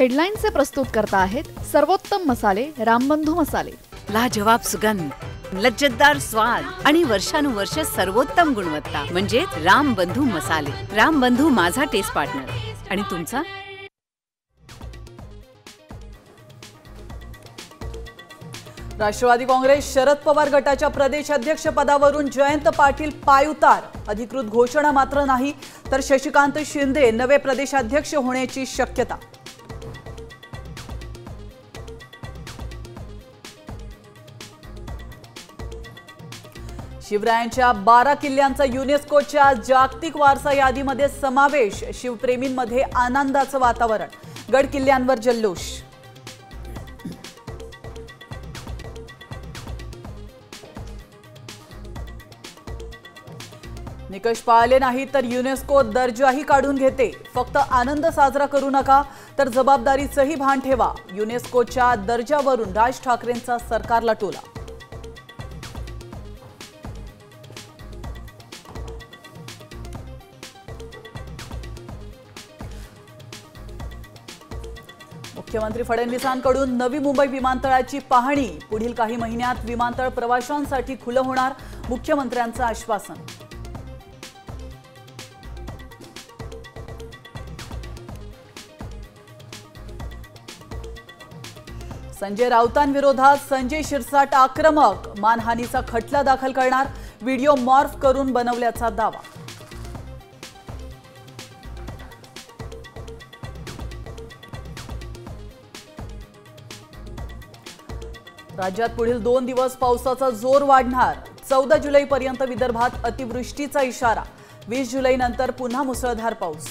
हेडलाईनचे प्रस्तुत करता आहेत सर्वोत्तम मसाले रामबंधू मसाले। लाजवाब सुगंध, लज्जतदार स्वाद आणि वर्षानुवर्ष सर्वोत्तम गुणवत्ता म्हणजे रामबंधू मसाले। रामबंधू माझा टेस्ट पार्टनर आणि तुमचा। राष्ट्रवादी काँग्रेस शरद पवार गटाच्या प्रदेशाध्यक्ष पदावरून जयंत पाटील पायउतार। अधिकृत घोषणा मात्र नाही, तर शशिकांत शिंदे नवे प्रदेशाध्यक्ष होण्याची शक्यता। शिवरायांच्या 12 किल्ल्यांचा युनेस्कोच्या जागतिक वारसा यादीमध्ये समावेश। शिवप्रेमींमध्ये आनंदाचं वातावरण, गड किल्ल्यांवर जल्लोष। निकष पाळले नाही तर युनेस्को दर्जाही काढून घेते। फक्त आनंद साजरा करू नका, तर जबाबदारीचंही भान ठेवा। युनेस्कोच्या दर्जावरून राज ठाकरेंचा सरकारला टोला। मुख्यमंत्री फडणवीसांकडून नवी मुंबई विमानतळाची पाहणी। पुढील काही महिन्यात विमानतळ प्रवाशांसाठी खुलं होणार, मुख्यमंत्र्यांचं आश्वासन। संजय राऊतांविरोधात संजय शिरसाट आक्रमक। मानहानीचा खटला दाखल करणार, व्हिडिओ मॉर्फ करून बनवल्याचा दावा। राज्यात पुढील 2 दिवस पावसाचा जोर वाढणार। 14 जुलैपर्यंत विदर्भात अतिवृष्टीचा इशारा। 20 जुलैनंतर पुन्हा मुसळधार पाऊस।